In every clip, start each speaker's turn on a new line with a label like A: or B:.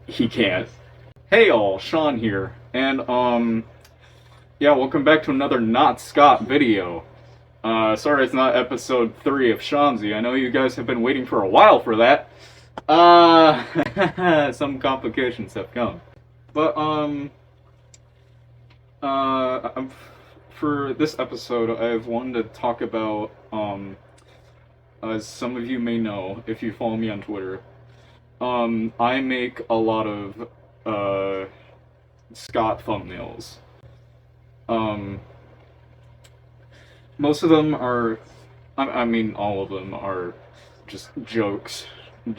A: he can't. Hey all, Sean here, and yeah, welcome back to another NotScott video. Sorry it's not episode 3 of Seanzy. I know you guys have been waiting for a while for that. Some complications have come. But, for this episode, I've wanted to talk about, as some of you may know, if you follow me on Twitter, I make a lot of, Scott thumbnails. Most of them are, I mean, all of them are just jokes,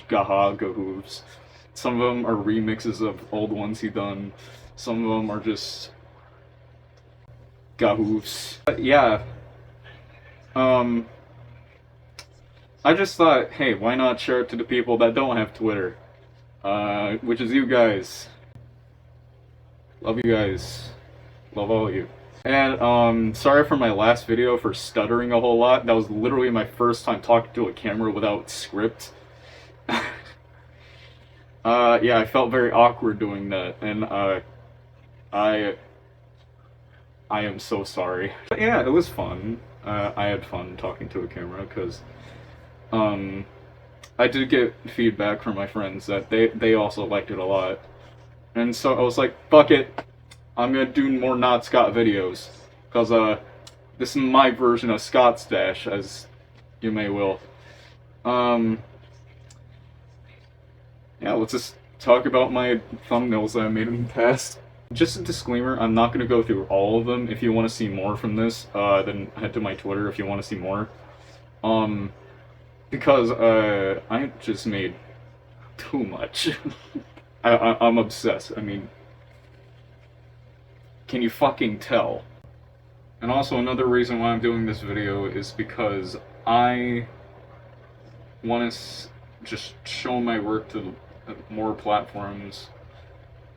A: gaha, gahoofs. Some of them are remixes of old ones he done. Some of them are just gahoofs. But yeah, I just thought, hey, why not share it to the people that don't have Twitter? Which is you guys. Love you guys. Love all of you. And, sorry for my last video for stuttering a whole lot. That was literally my first time talking to a camera without script. Yeah, I felt very awkward doing that, and, I am so sorry. But yeah, it was fun. I had fun talking to a camera, because, I did get feedback from my friends that they also liked it a lot. And so I was like, fuck it, I'm gonna do more NotScott videos. Because, this is my version of Scott's Dash, as you may will. Yeah, let's just talk about my thumbnails that I made in the past. Just a disclaimer, I'm not gonna go through all of them. If you want to see more from this, then head to my Twitter if you want to see more. Because, I just made too much. I'm obsessed. I mean, can you fucking tell? And also another reason why I'm doing this video is because I want to just show my work to more platforms.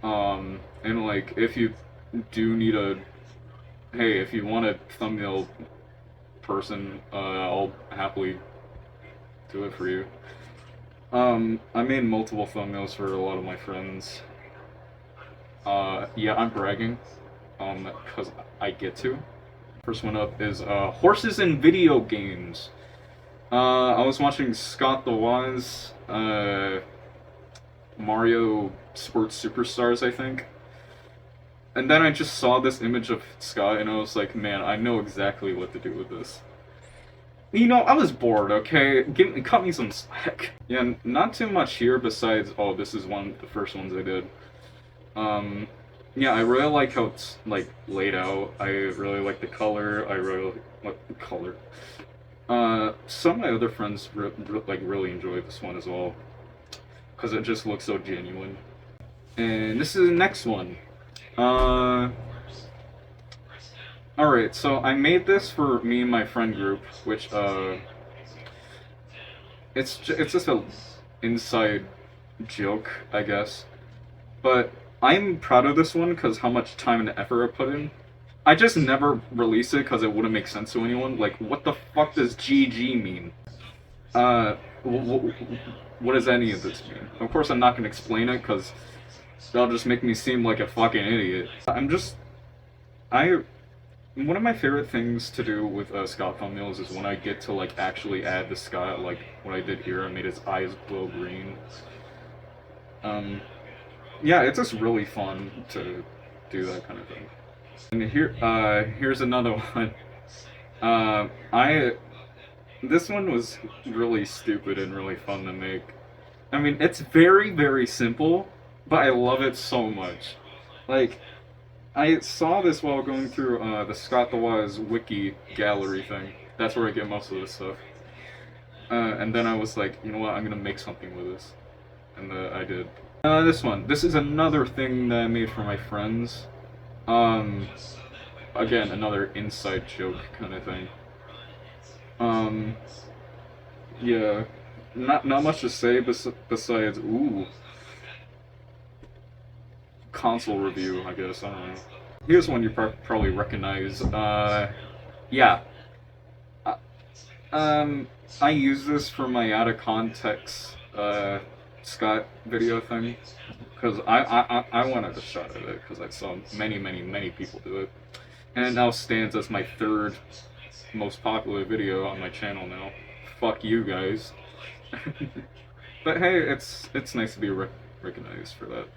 A: And like, if you do need if you want a thumbnail person, I'll happily do it for you. I made multiple thumbnails for a lot of my friends. Yeah, I'm bragging, because I get to. First one up is, horses in video games. I was watching ScottTheWoz, Mario Sports Superstars, I think. And then I just saw this image of Scott, and I was like, man, I know exactly what to do with this. You know, I was bored, okay? Cut me some slack. Yeah, not too much here besides, oh, this is one of the first ones I did. Yeah, I really like how it's, like, laid out. I really like the color. I really like the color. Some of my other friends, really enjoyed this one as well. Because it just looks so genuine. And this is the next one. Alright, so I made this for me and my friend group, which, it's just a inside joke, I guess. But I'm proud of this one because how much time and effort I put in. I just never release it because it wouldn't make sense to anyone. Like, what the fuck does GG mean? What does any of this mean? Of course I'm not gonna explain it because that'll just make me seem like a fucking idiot. One of my favorite things to do with Scott thumbnails is when I get to like actually add the Scott, like what I did here. I made his eyes glow green. Yeah, it's just really fun to do that kind of thing. And here's another one. This one was really stupid and really fun to make. I mean, it's very, very simple, but I love it so much. Like, I saw this while going through the ScottTheWoz wiki gallery thing. That's where I get most of this stuff. And then I was like, you know what, I'm gonna make something with this. And I did. This one. This is another thing that I made for my friends. Again, another inside joke kind of thing. Yeah. Not much to say besides, ooh. Console review, I guess, I don't know. Here's one you probably recognize. Yeah. I use this for my out of context, Scott video thing, because I wanted a shot at it because I saw many people do it, and it now stands as my third most popular video on my channel now. Fuck you guys. But hey, it's nice to be recognized for that.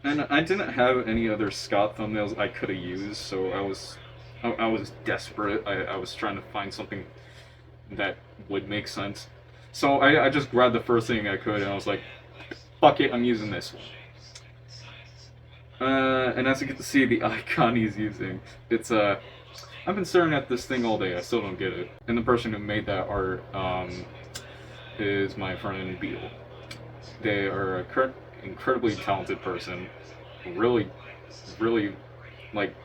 A: And I didn't have any other Scott thumbnails I could have used, so I was desperate. I was trying to find something that would make sense. So I just grabbed the first thing I could, and I was like, fuck it, I'm using this one. And as you get to see the icon he's using, it's I've been staring at this thing all day, I still don't get it. And the person who made that art is my friend Beetle. They are a incredibly talented person. Really, like,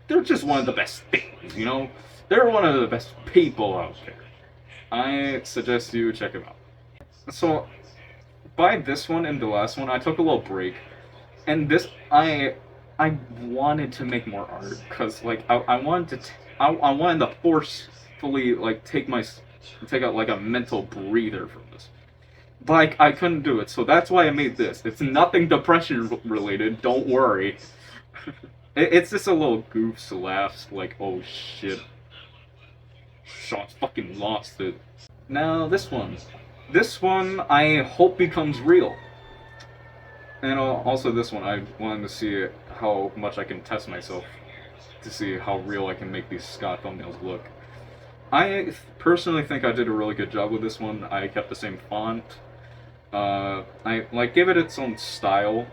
A: they're just one of the best things, you know? They're one of the best people out there. I suggest you check them out. So, by this one and the last one, I took a little break. And this, I wanted to make more art, because, like, I wanted to forcefully, like, take out, like, a mental breather from this. But I couldn't do it, so that's why I made this. It's nothing depression related, don't worry. It's just a little goofs, laughs, like, oh shit. Sean's fucking lost it. Now, this one. This one, I hope becomes real. And also this one, I wanted to see how much I can test myself to see how real I can make these Scott thumbnails look. I personally think I did a really good job with this one. I kept the same font. I like gave it its own style,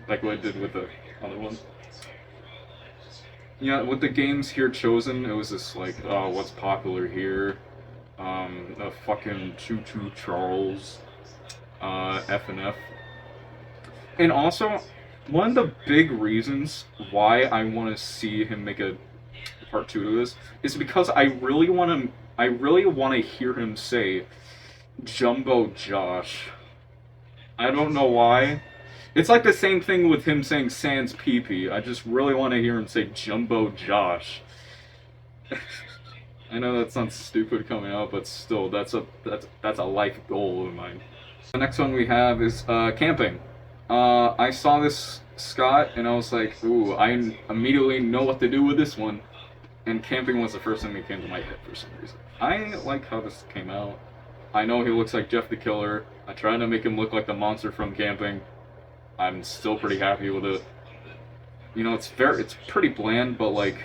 A: like what I did with the other one. Yeah, with the games here chosen, it was just like, what's popular here? A fucking Choo Choo Charles, F and F. And also, one of the big reasons why I want to see him make a part 2 to this is because I really want to hear him say Jumbo Josh. I don't know why. It's like the same thing with him saying Sans PP. I just really want to hear him say Jumbo Josh. I know that sounds stupid coming out, but still, that's a life goal of mine. The next one we have is camping. I saw this Scott and I was like, ooh, I immediately know what to do with this one. And camping was the first thing that came to my head for some reason. I like how this came out. I know he looks like Jeff the Killer. I tried to make him look like the monster from Camping. I'm still pretty happy with it. You know, it's pretty bland, but like,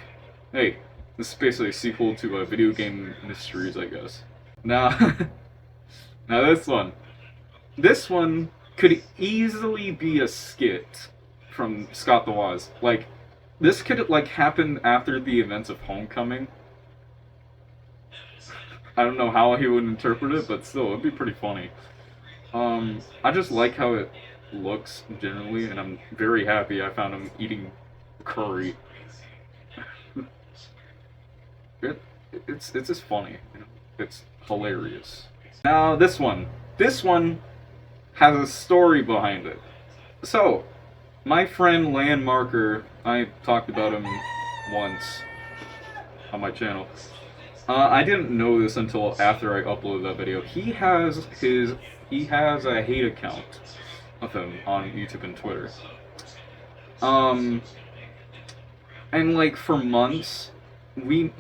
A: hey, this is basically a sequel to a video game mysteries, I guess. Now, now this one. This one could easily be a skit from ScottTheWoz. Like, this could like happen after the events of Homecoming. I don't know how he would interpret it, but still, it'd be pretty funny. I just like how it looks generally, and I'm very happy I found him eating curry. It's just funny. You know? It's hilarious. Now this one. This one has a story behind it. So, my friend Landmarker, I talked about him once on my channel. I didn't know this until after I uploaded that video. He has a hate account of him on YouTube and Twitter. And like for months, he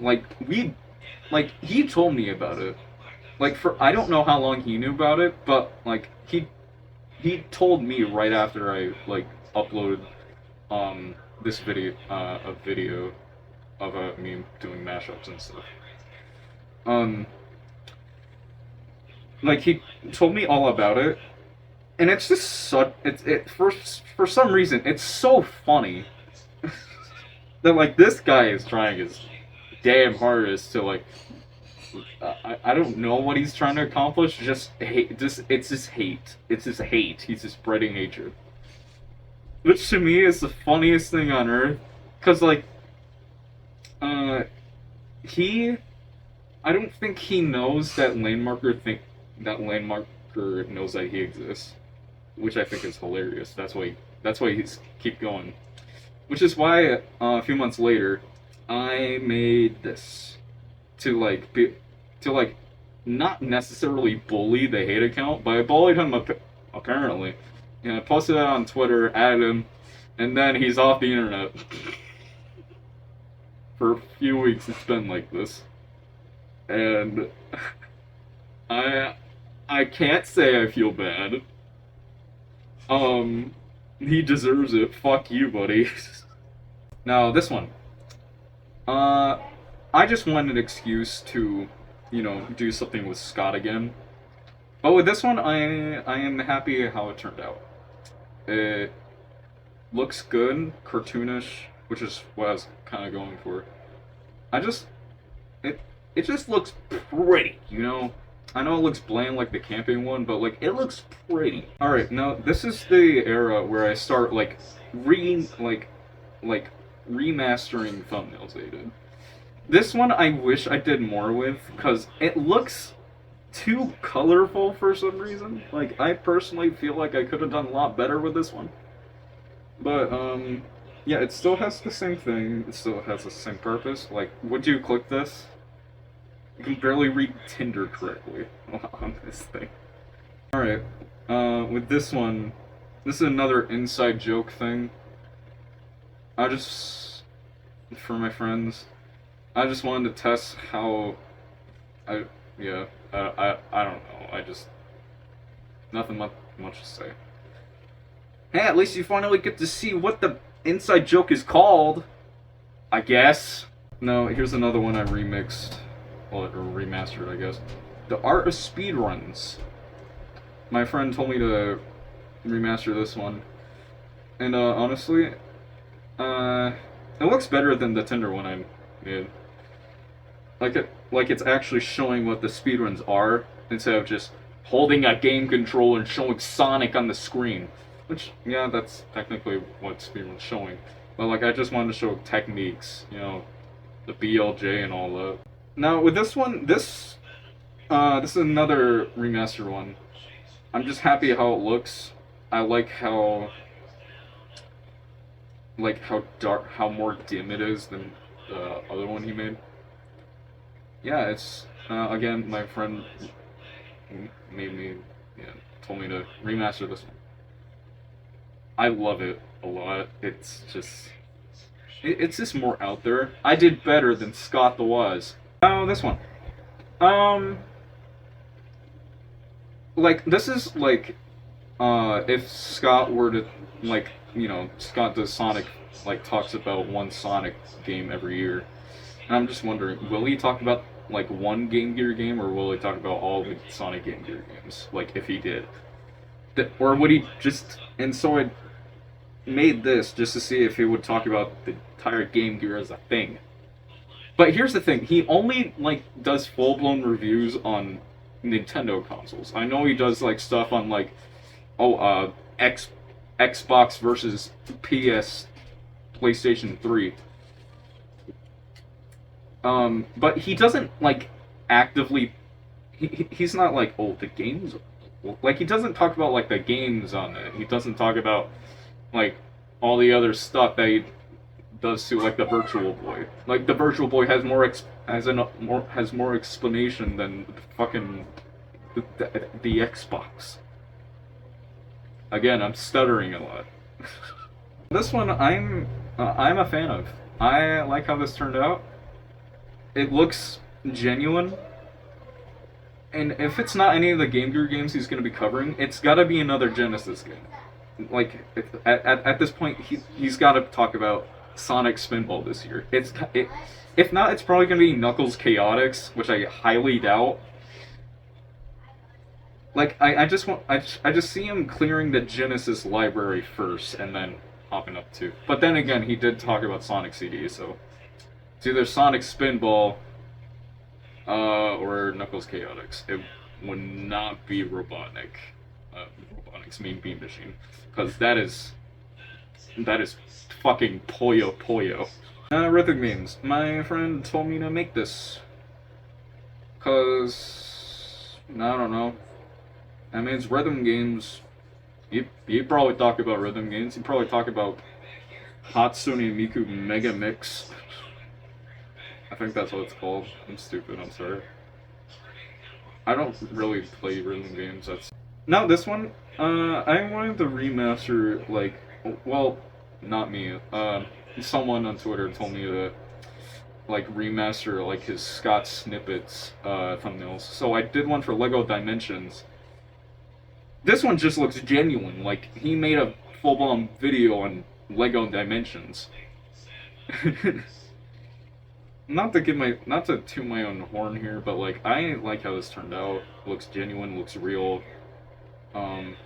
A: told me about it. Like I don't know how long he knew about it, but like he told me right after I like uploaded this video, a video of me doing mashups and stuff. Like he told me all about it, and it's just for some reason it's so funny that like this guy is trying his damn hardest to like I don't know what he's trying to accomplish. Just hate. It's just hate. It's just hate. He's just spreading hatred, which to me is the funniest thing on earth. Cause like, I don't think he knows that Landmarker knows that he exists, which I think is hilarious. That's why he's keep going. Which is why a few months later, I made this to not necessarily bully the hate account, but I bullied him apparently. I posted that on Twitter, added him, and then he's off the internet. For a few weeks it's been like this. And I can't say I feel bad. He deserves it. Fuck you, buddy. Now this one. I just wanted an excuse to, do something with Scott again. But with this one, I am happy how it turned out. It looks good, cartoonish, which is what I was kind of going for. It just looks pretty, I know it looks bland like the camping one, but like it looks pretty. All right, now this is the era where I start like remastering thumbnails they did. This one I wish I did more with because it looks too colorful for some reason. Like I personally feel like I could have done a lot better with this one. But yeah, it still has the same thing. It still has the same purpose. Like, would you click this? You can barely read Tinder correctly on this thing. Alright, with this one, this is another inside joke thing. For my friends, I just wanted to test how, I don't know, nothing much to say. Hey, at least you finally get to see what the inside joke is called, I guess. No, here's another one I remixed. Well, or remastered, I guess. The Art of Speedruns. My friend told me to remaster this one. And, honestly, it looks better than the Tinder one I made. Like it's actually showing what the speedruns are, instead of just holding a game controller and showing Sonic on the screen. Which, yeah, that's technically what speedrun's showing. But, like, I just wanted to show techniques, the BLJ and all that. Now, with this one, this is another remaster one. I'm just happy how it looks. I like how dark, how more dim it is than the other one he made. Yeah, it's, again, my friend told me to remaster this one. I love it a lot. It's just more out there. I did better than ScottTheWoz. Oh, this one. Like, this is like, if Scott were to, like, Scott does Sonic, like, talks about one Sonic game every year. And I'm just wondering, will he talk about, like, one Game Gear game, or will he talk about all the Sonic Game Gear games? Like, if he did. Or would he just, and so I made this just to see if he would talk about the entire Game Gear as a thing. But here's the thing, he only, like, does full-blown reviews on Nintendo consoles. I know he does, like, stuff on, like, Xbox versus PlayStation 3. But he doesn't, like, actively, he's not like, oh, the games, like, he doesn't talk about, like, the games on it. He doesn't talk about, like, all the other stuff that he does to, like, the Virtual Boy. Like, the Virtual Boy has more explanation than fucking the Xbox. Again, I'm stuttering a lot. This one I'm a fan of. I like how this turned out. It looks genuine. And if it's not any of the Game Gear games he's going to be covering, it's got to be another Genesis game. Like, at this point, he's got to talk about Sonic Spinball this year. If not, it's probably going to be Knuckles Chaotix, which I highly doubt. Like, I just see him clearing the Genesis library first, and then hopping up to. But then again, he did talk about Sonic CD, so it's either Sonic Spinball or Knuckles Chaotix. It would not be Robotnik. Robotnik's Mean Bean Machine, because that is fucking Poyo Poyo. Rhythm games. My friend told me to make this, cause I don't know. I mean, it's rhythm games. He'd probably talk about rhythm games. He'd probably talk about Hatsune Miku Mega Mix. I think that's what it's called. I'm stupid, I'm sorry. I don't really play rhythm games. That's now this one. I wanted to remaster like, well, not me. Someone on Twitter told me to like remaster like his Scott snippets thumbnails. So I did one for Lego Dimensions. This one just looks genuine. Like he made a full-blown video on Lego Dimensions. Not to toot my own horn here, but like I like how this turned out. Looks genuine, looks real. Um,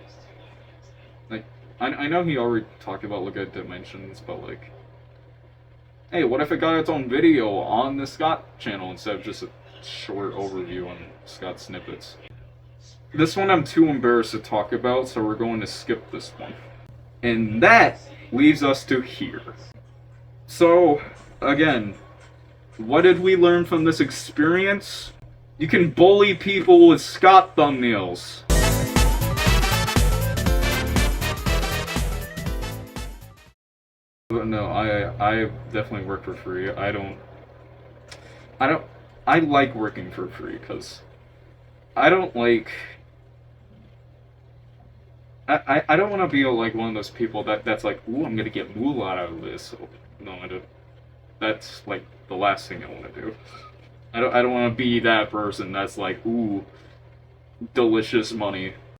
A: like I know he already talked about Lego Dimensions, but like, hey, what if it got its own video on the Scott channel instead of just a short overview on Scott snippets? This one I'm too embarrassed to talk about, so we're going to skip this one. And that leaves us to here. So, again, what did we learn from this experience? You can bully people with Scott thumbnails. No, I definitely work for free. I like working for free because I don't like. I don't want to be like one of those people that's like, ooh, I'm gonna get moolah out of this. So, no, I don't. That's like the last thing I want to do. I don't want to be that person that's like, ooh, delicious money.